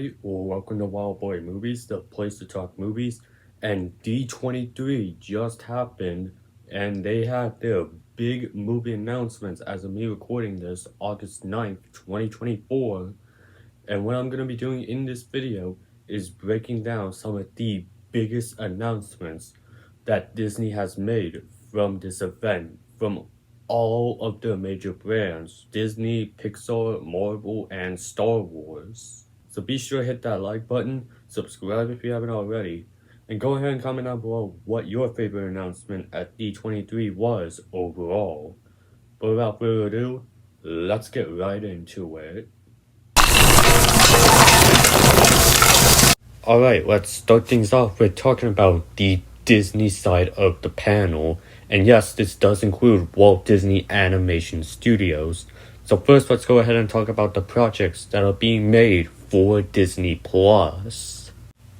everybody. Welcome to Wild Boy Movies, the place to talk movies. And D23 just happened, and they had their big movie announcements as of me recording this, August 9th, 2024. And what I'm going to be doing in this video is breaking down some of the biggest announcements that Disney has made from this event, from all of the major brands, Disney, Pixar, Marvel, and Star Wars. So be sure to hit that like button, subscribe if you haven't already, and go ahead and comment down below what your favorite announcement at D23 was overall. But without further ado, let's get right into it. Alright, let's start things off with talking about the Disney side of the panel. And yes, this does include Walt Disney Animation Studios. So first, let's go ahead and talk about the projects that are being made for Disney Plus.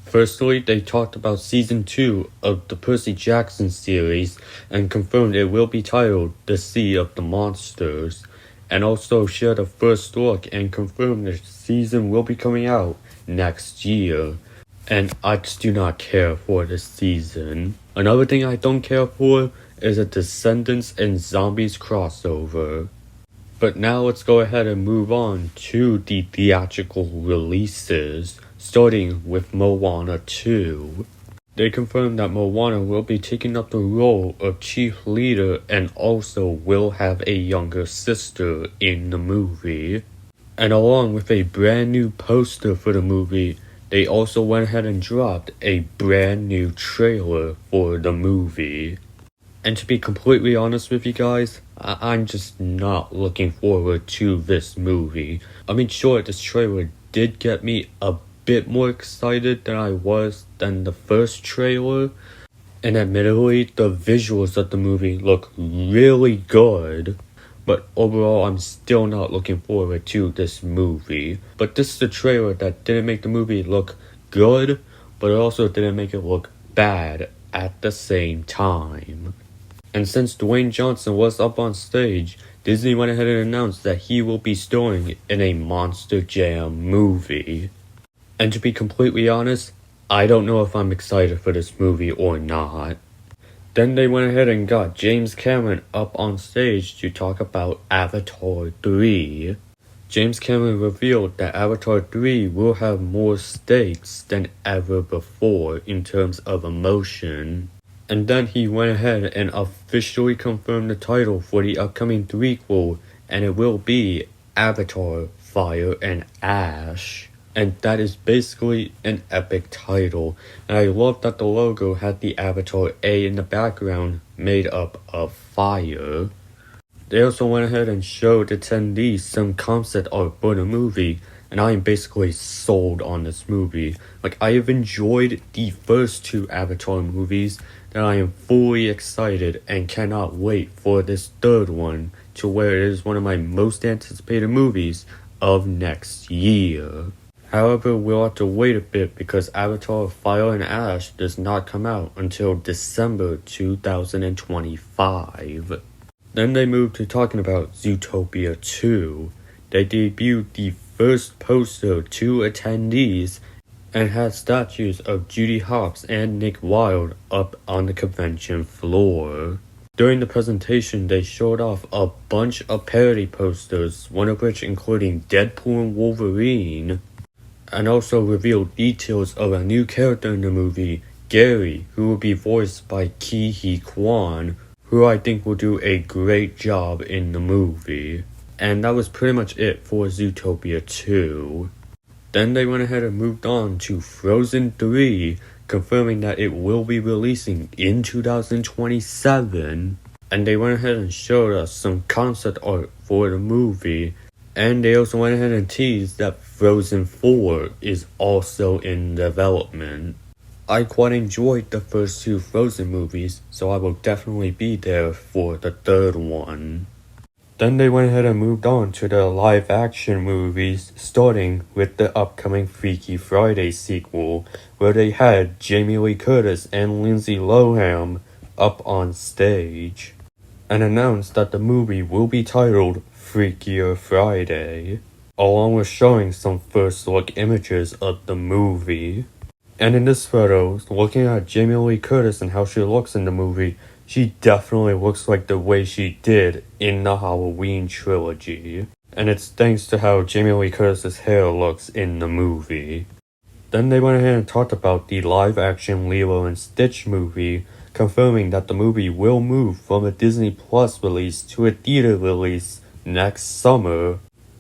Firstly, they talked about Season 2 of the Percy Jackson series and confirmed it will be titled The Sea of the Monsters. And also shared a first look and confirmed the season will be coming out next year. And I just do not care for this season. Another thing I don't care for is a Descendants and Zombies crossover. But now let's go ahead and move on to the theatrical releases, starting with Moana 2. They confirmed that Moana will be taking up the role of chief leader and also will have a younger sister in the movie. And along with a brand new poster for the movie, they also went ahead and dropped a brand new trailer for the movie. And to be completely honest with you guys, I'm just not looking forward to this movie. I mean, sure, this trailer did get me a bit more excited than I was than the first trailer. And admittedly, the visuals of the movie look really good. But overall, I'm still not looking forward to this movie. But this is a trailer that didn't make the movie look good, but it also didn't make it look bad at the same time. And since Dwayne Johnson was up on stage, Disney went ahead and announced that he will be starring in a Monster Jam movie. And to be completely honest, I don't know if I'm excited for this movie or not. Then they went ahead and got James Cameron up on stage to talk about Avatar 3. James Cameron revealed that Avatar 3 will have more stakes than ever before in terms of emotion. And then he went ahead and officially confirmed the title for the upcoming threequel, and it will be Avatar, Fire and Ash. And that is basically an epic title. And I love that the logo had the Avatar A in the background made up of fire. They also went ahead and showed attendees some concept art for the movie. And I am basically sold on this movie. Like, I have enjoyed the first two Avatar movies. And I am fully excited and cannot wait for this third one, to where it is one of my most anticipated movies of next year. However, we'll have to wait a bit because Avatar Fire and Ash does not come out until December 2025. Then they moved to talking about Zootopia 2. They debuted the first poster to attendees and had statues of Judy Hopps and Nick Wilde up on the convention floor. During the presentation, they showed off a bunch of parody posters, one of which including Deadpool and Wolverine, and also revealed details of a new character in the movie, Gary, who will be voiced by Ki-Hee Kwan, who I think will do a great job in the movie. And that was pretty much it for Zootopia 2. Then they went ahead and moved on to Frozen 3, confirming that it will be releasing in 2027. And they went ahead and showed us some concept art for the movie. And they also went ahead and teased that Frozen 4 is also in development. I quite enjoyed the first two Frozen movies, so I will definitely be there for the third one. Then they went ahead and moved on to the live action movies, starting with the upcoming Freaky Friday sequel, where they had Jamie Lee Curtis and Lindsay Lohan up on stage, and announced that the movie will be titled Freakier Friday. along with showing some first look images of the movie. And in this photo, looking at Jamie Lee Curtis and how she looks in the movie, she definitely looks like the way she did in the Halloween trilogy. And it's thanks to how Jamie Lee Curtis's hair looks in the movie. Then they went ahead and talked about the live-action Lilo and Stitch movie, confirming that the movie will move from a Disney Plus release to a theater release next summer.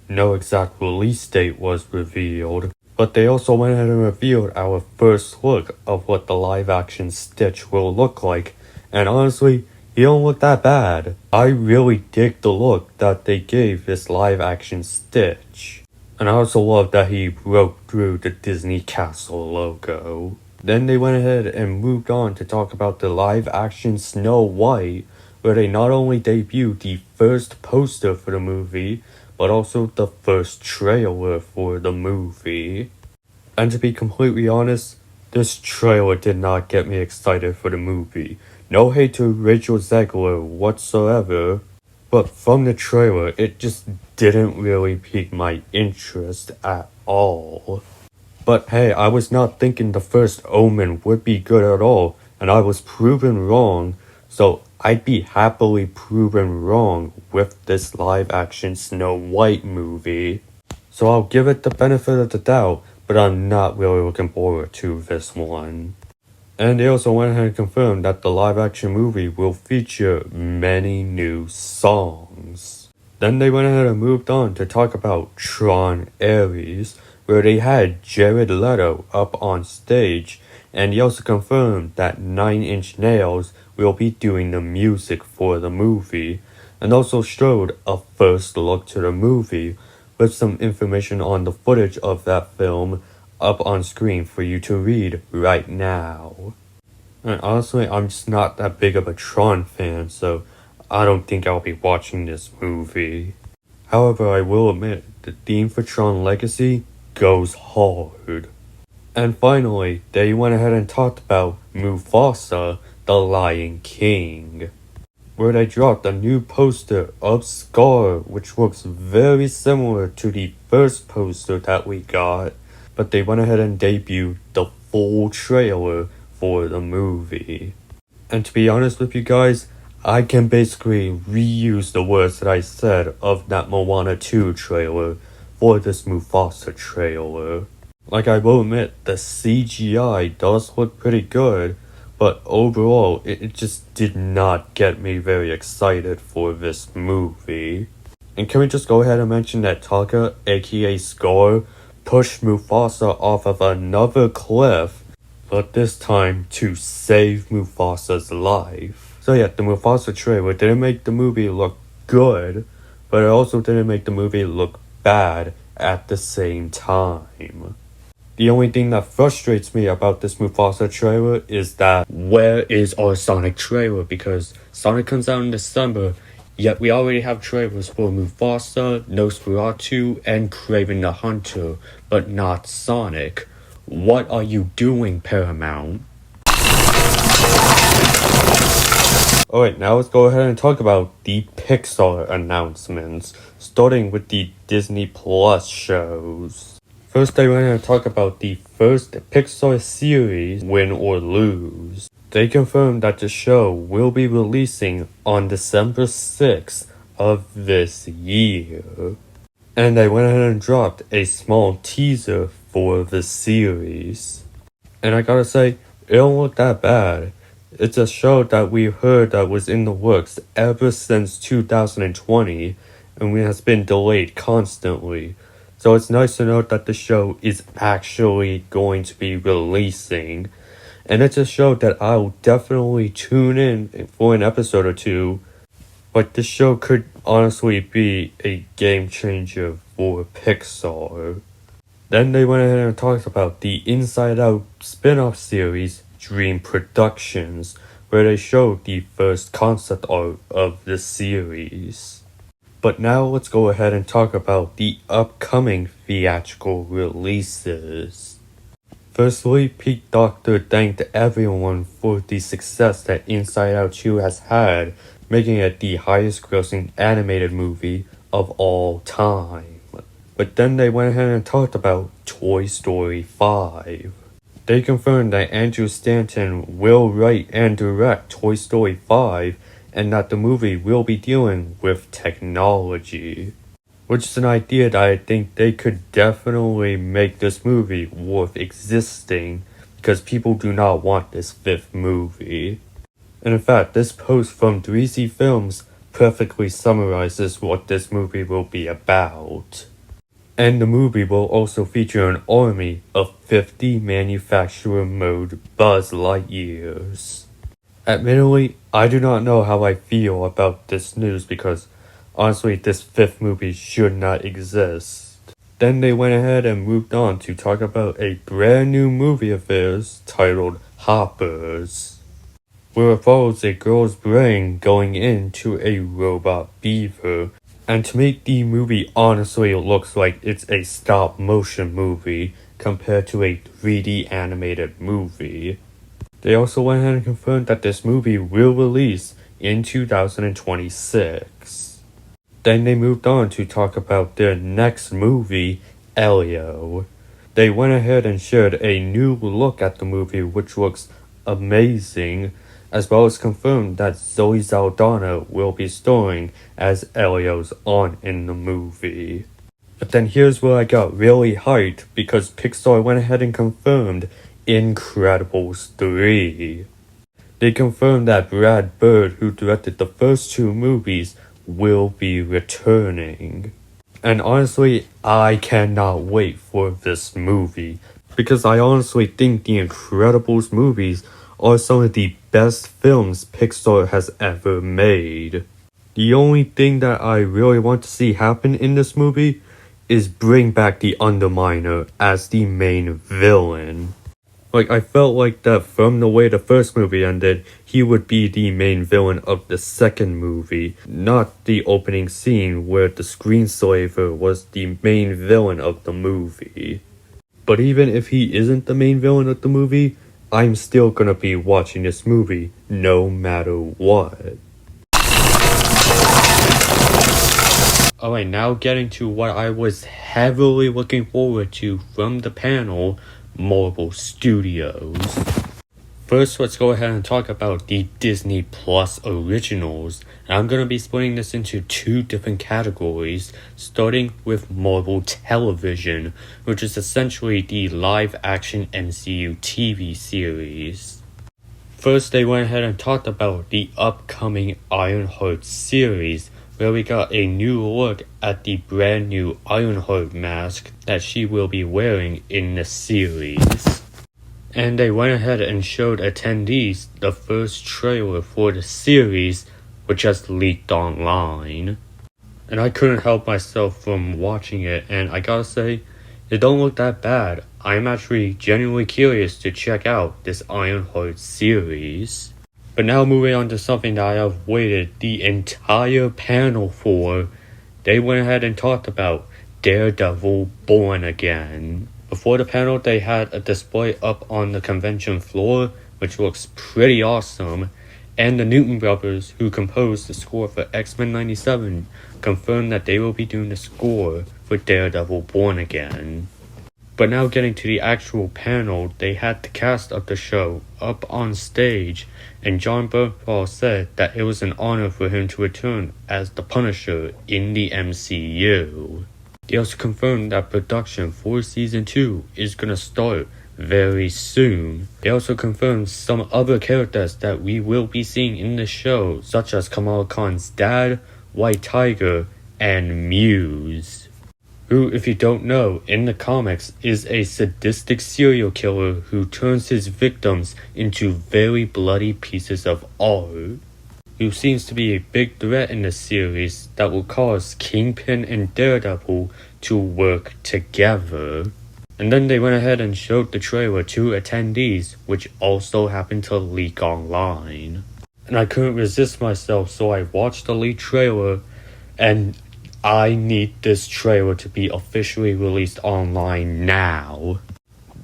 No exact release date was revealed, but they also went ahead and revealed our first look of what the live-action Stitch will look like, and honestly, he don't look that bad. I really dig the look that they gave this live-action Stitch. And I also love that he broke through the Disney Castle logo. Then they went ahead and moved on to talk about the live-action Snow White, where they not only debuted the first poster for the movie, but also the first trailer for the movie. And to be completely honest, this trailer did not get me excited for the movie. No hate to Rachel Zegler whatsoever, but from the trailer, it just didn't really pique my interest at all. But hey, I was not thinking the first Omen would be good at all, and I was proven wrong, so I'd be happily proven wrong with this live-action Snow White movie. So I'll give it the benefit of the doubt, but I'm not really looking forward to this one. And they also went ahead and confirmed that the live-action movie will feature many new songs. Then they went ahead and moved on to talk about Tron Ares, where they had Jared Leto up on stage, and he also confirmed that 9 Inch Nails will be doing the music for the movie, and also showed a first look to the movie with some information on the footage of that film up on screen for you to read right now. And honestly, I'm just not that big of a Tron fan, so I don't think I'll be watching this movie. However, I will admit, the theme for Tron Legacy goes hard. And finally, they went ahead and talked about Mufasa, the Lion King, where they dropped a new poster of Scar, which looks very similar to the first poster that we got, but they went ahead and debuted the full trailer for the movie. And to be honest with you guys, I can basically reuse the words that I said of that Moana 2 trailer for this Mufasa trailer. Like, I will admit, the CGI does look pretty good, but overall, it just did not get me very excited for this movie. And can we just go ahead and mention that Taka, aka Scar, pushed Mufasa off of another cliff, but this time to save Mufasa's life. So yeah, the Mufasa trailer didn't make the movie look good, but it also didn't make the movie look bad at the same time. The only thing that frustrates me about this Mufasa trailer is that where is our Sonic trailer? Because Sonic comes out in December, yet we already have trailers for Mufasa, Nosferatu, and Kraven the Hunter, but not Sonic. What are you doing, Paramount? Alright, now let's go ahead and talk about the Pixar announcements, starting with the Disney Plus shows. First, I want to talk about the first Pixar series, Win or Lose. They confirmed that the show will be releasing on December 6th of this year. And they went ahead and dropped a small teaser for the series. And I gotta say, it don't look that bad. It's a show that we heard that was in the works ever since 2020, and has been delayed constantly. So it's nice to note that the show is actually going to be releasing. And it's a show that I'll definitely tune in for an episode or two. But this show could honestly be a game changer for Pixar. Then they went ahead and talked about the Inside Out spin-off series, Dream Productions, where they showed the first concept art of the series. But now let's go ahead and talk about the upcoming theatrical releases. Firstly, Pete Docter thanked everyone for the success that Inside Out 2 has had, making it the highest grossing animated movie of all time. But then they went ahead and talked about Toy Story 5. They confirmed that Andrew Stanton will write and direct Toy Story 5 and that the movie will be dealing with technology. Which is an idea that I think they could definitely make this movie worth existing because people do not want this fifth movie. And in fact, this post from 3C Films perfectly summarizes what this movie will be about. And the movie will also feature an army of 50 manufacturer mode Buzz Lightyears. Admittedly, I do not know how I feel about this news because honestly this fifth movie should not exist. Then they went ahead and moved on to talk about a brand new movie of theirs titled Hoppers, where it follows a girl's brain going into a robot beaver. And to make the movie honestly looks like it's a stop motion movie compared to a 3D animated movie. They also went ahead and confirmed that this movie will release in 2026. Then they moved on to talk about their next movie, Elio. They went ahead and shared a new look at the movie which looks amazing, as well as confirmed that Zoe Saldana will be starring as Elio's aunt in the movie. But then here's where I got really hyped because Pixar went ahead and confirmed Incredibles 3. They confirmed that Brad Bird, who directed the first two movies, will be returning. And honestly, I cannot wait for this movie because I honestly think the Incredibles movies are some of the best films Pixar has ever made. The only thing that I really want to see happen in this movie is bring back the Underminer as the main villain. Like, I felt like that from the way the first movie ended, he would be the main villain of the second movie, not the opening scene where the screenslaver was the main villain of the movie. But even if he isn't the main villain of the movie, I'm still gonna be watching this movie no matter what. Alright, now getting to what I was heavily looking forward to from the panel, Marvel Studios. First, let's go ahead and talk about the Disney Plus originals. And I'm gonna be splitting this into two different categories, starting with Marvel Television, which is essentially the live-action MCU TV series. First, they went ahead and talked about the upcoming Ironheart series, where we got a new look at the brand new Ironheart mask that she will be wearing in the series. And they went ahead and showed attendees the first trailer for the series, which just leaked online. And I couldn't help myself from watching it, and I gotta say, it don't look that bad. I'm actually genuinely curious to check out this Ironheart series. But now moving on to something that I have waited the entire panel for, they went ahead and talked about Daredevil Born Again. Before the panel, they had a display up on the convention floor, which looks pretty awesome, and the Newton brothers, who composed the score for X-Men 97, confirmed that they will be doing the score for Daredevil Born Again. But now getting to the actual panel, they had the cast of the show up on stage, and Jon Bernthal said that it was an honor for him to return as the Punisher in the MCU. They also confirmed that production for Season 2 is gonna start very soon. They also confirmed some other characters that we will be seeing in the show, such as Kamala Khan's dad, White Tiger, and Muse, who, if you don't know, in the comics is a sadistic serial killer who turns his victims into very bloody pieces of art, who seems to be a big threat in the series that will cause Kingpin and Daredevil to work together. And then they went ahead and showed the trailer to attendees, which also happened to leak online. And I couldn't resist myself, so I watched the leaked trailer, and I need this trailer to be officially released online now.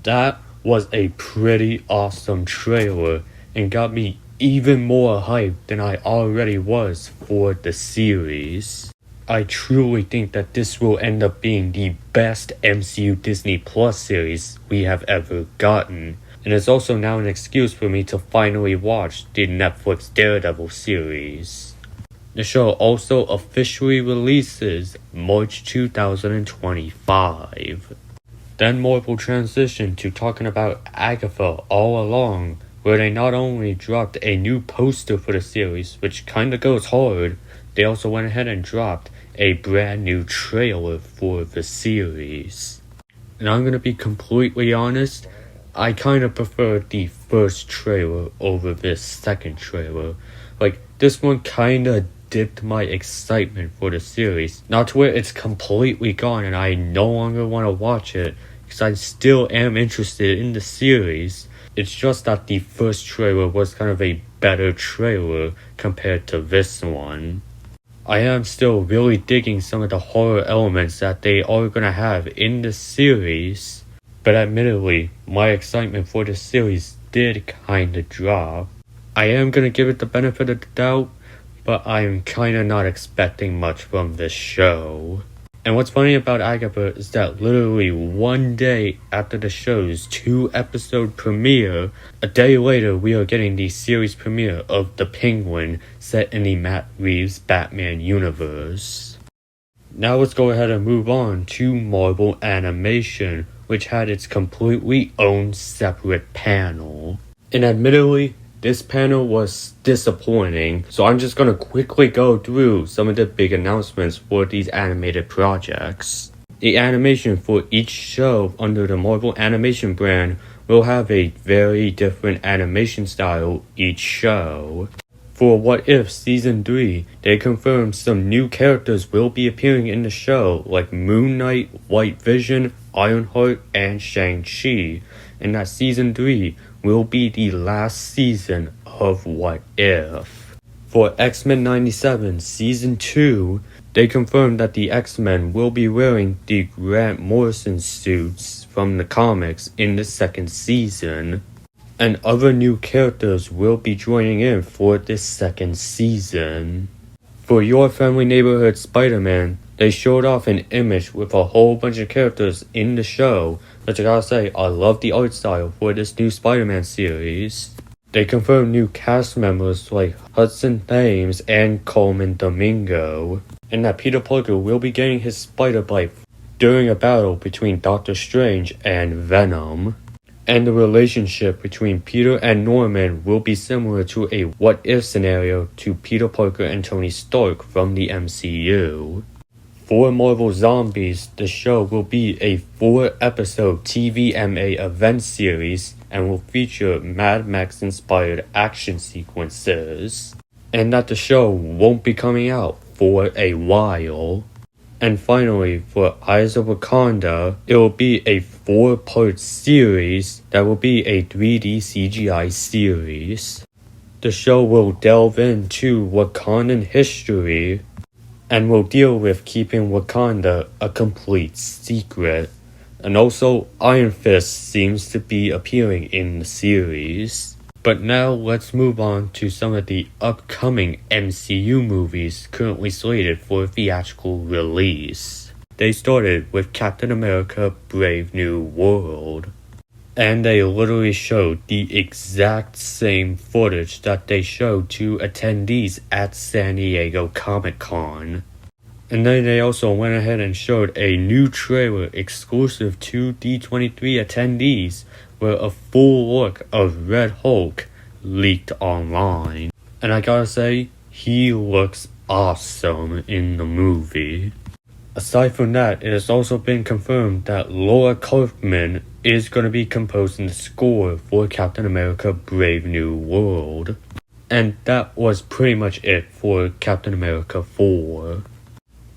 That was a pretty awesome trailer and got me even more hyped than I already was for the series. I truly think that this will end up being the best MCU Disney Plus series we have ever gotten. And it's also now an excuse for me to finally watch the Netflix Daredevil series. The show also officially releases March 2025. Then Marvel transitioned to talking about Agatha All Along, where they not only dropped a new poster for the series, which kinda goes hard, they also went ahead and dropped a brand new trailer for the series. And I'm gonna be completely honest, I kinda prefer the first trailer over this second trailer. Like, this one kinda dipped my excitement for the series. Not to where it's completely gone and I no longer want to watch it, because I still am interested in the series. It's just that the first trailer was kind of a better trailer compared to this one. I am still really digging some of the horror elements that they are gonna have in the series, but admittedly, my excitement for the series did kinda drop. I am gonna give it the benefit of the doubt, but I'm kinda not expecting much from this show. And what's funny about Agatha is that literally one day after the show's 2-episode premiere, a day later we are getting the series premiere of The Penguin set in the Matt Reeves Batman universe. Now let's go ahead and move on to Marvel Animation, which had its completely own separate panel. And admittedly, this panel was disappointing, so I'm just gonna quickly go through some of the big announcements for these animated projects. The animation for each show under the Marvel Animation brand will have a very different animation style each show. For What If Season 3, they confirmed some new characters will be appearing in the show, like Moon Knight, White Vision, Ironheart, and Shang-Chi, and that Season 3 will be the last season of What If. For X-Men 97 Season 2, they confirmed that the X-Men will be wearing the Grant Morrison suits from the comics in the second season, and other new characters will be joining in for this second season. For Your Family Neighborhood Spider-Man, they showed off an image with a whole bunch of characters in the show, but I gotta say, I love the art style for this new Spider-Man series. They confirmed new cast members like Hudson Thames and Coleman Domingo, and that Peter Parker will be getting his spider bite during a battle between Doctor Strange and Venom. And the relationship between Peter and Norman will be similar to a what-if scenario to Peter Parker and Tony Stark from the MCU. For Marvel Zombies, the show will be a 4-episode TVMA event series and will feature Mad Max-inspired action sequences, and that the show won't be coming out for a while. And finally, for Eyes of Wakanda, it will be a 4-part series that will be a 3D CGI series. The show will delve into Wakandan history and will deal with keeping Wakanda a complete secret. And also, Iron Fist seems to be appearing in the series. But now let's move on to some of the upcoming MCU movies currently slated for theatrical release. They started with Captain America Brave New World, and they literally showed the exact same footage that they showed to attendees at San Diego Comic-Con. And then they also went ahead and showed a new trailer exclusive to D23 attendees, where a full look of Red Hulk leaked online. And I gotta say, he looks awesome in the movie. Aside from that, it has also been confirmed that Laura Kaufman is going to be composing the score for Captain America Brave New World. And that was pretty much it for Captain America 4.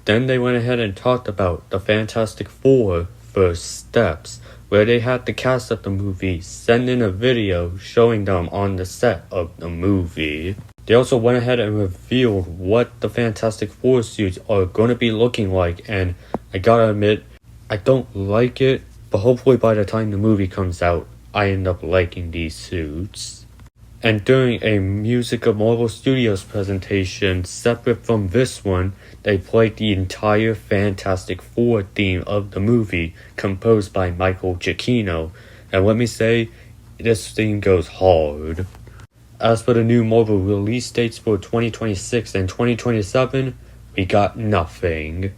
Then they went ahead and talked about the Fantastic Four First Steps, where they had the cast of the movie send in a video showing them on the set of the movie. They also went ahead and revealed what the Fantastic Four suits are going to be looking like, and I gotta admit, I don't like it, but hopefully by the time the movie comes out, I end up liking these suits. And during a Music of Marvel Studios presentation separate from this one, they played the entire Fantastic Four theme of the movie, composed by Michael Giacchino. And let me say, this theme goes hard. As for the new Marvel release dates for 2026 and 2027, we got nothing.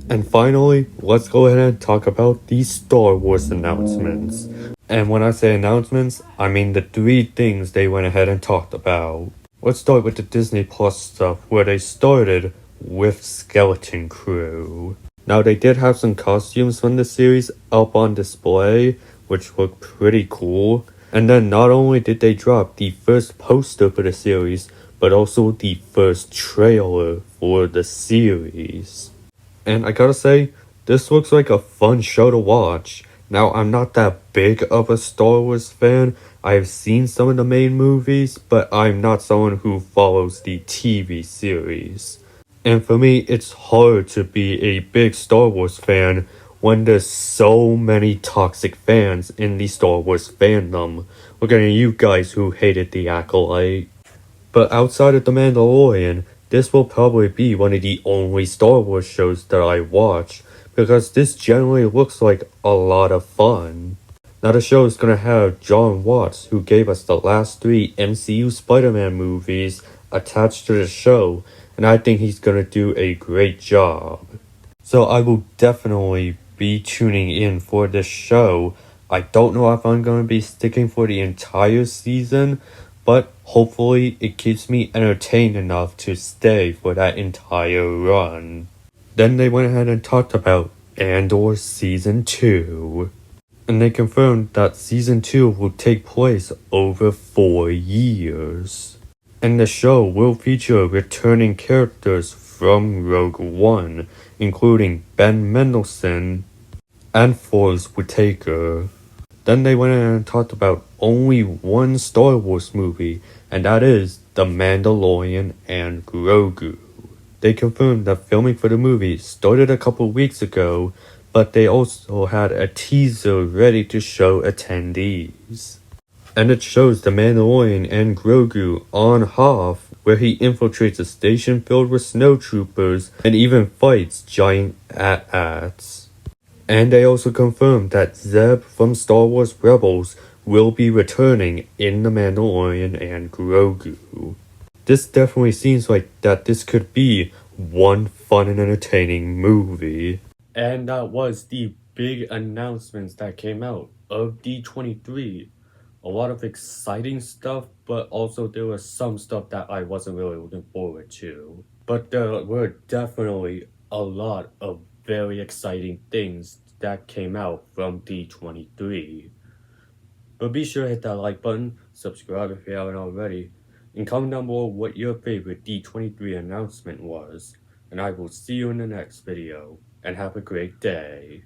And finally, let's go ahead and talk about the Star Wars announcements. And when I say announcements, I mean the 3 things they went ahead and talked about. Let's start with the Disney Plus stuff, where they started with Skeleton Crew. Now, they did have some costumes from the series up on display, which looked pretty cool. And then not only did they drop the first poster for the series, but also the first trailer for the series. And I gotta say, this looks like a fun show to watch. Now, I'm not that big of a Star Wars fan. I've seen some of the main movies, but I'm not someone who follows the TV series. And for me, it's hard to be a big Star Wars fan when there's so many toxic fans in the Star Wars fandom. Look at you guys who hated the Acolyte. But outside of The Mandalorian, this will probably be one of the only Star Wars shows that I watch, because this generally looks like a lot of fun. Now, the show is gonna have John Watts, who gave us the last 3 MCU Spider-Man movies, attached to the show, and I think he's gonna do a great job. So I will definitely be tuning in for this show. I don't know if I'm gonna be sticking for the entire season, but hopefully it keeps me entertained enough to stay for that entire run. Then they went ahead and talked about Andor Season 2. And they confirmed that Season 2 will take place over 4 years. And the show will feature returning characters from Rogue One, including Ben Mendelsohn and Forrest Whitaker. Then they went in and talked about only one Star Wars movie, and that is The Mandalorian and Grogu. They confirmed that filming for the movie started a couple weeks ago, but they also had a teaser ready to show attendees. And it shows The Mandalorian and Grogu on Hoth, where he infiltrates a station filled with snowtroopers and even fights giant AT-ATs. And they also confirmed that Zeb from Star Wars Rebels will be returning in The Mandalorian and Grogu. This definitely seems like that this could be one fun and entertaining movie. And that was the big announcements that came out of D23. A lot of exciting stuff, but also there was some stuff that I wasn't really looking forward to. But there were definitely a lot of very exciting things that came out from D23. But be sure to hit that like button, subscribe if you haven't already, and comment down below what your favorite D23 announcement was. And I will see you in the next video, and have a great day.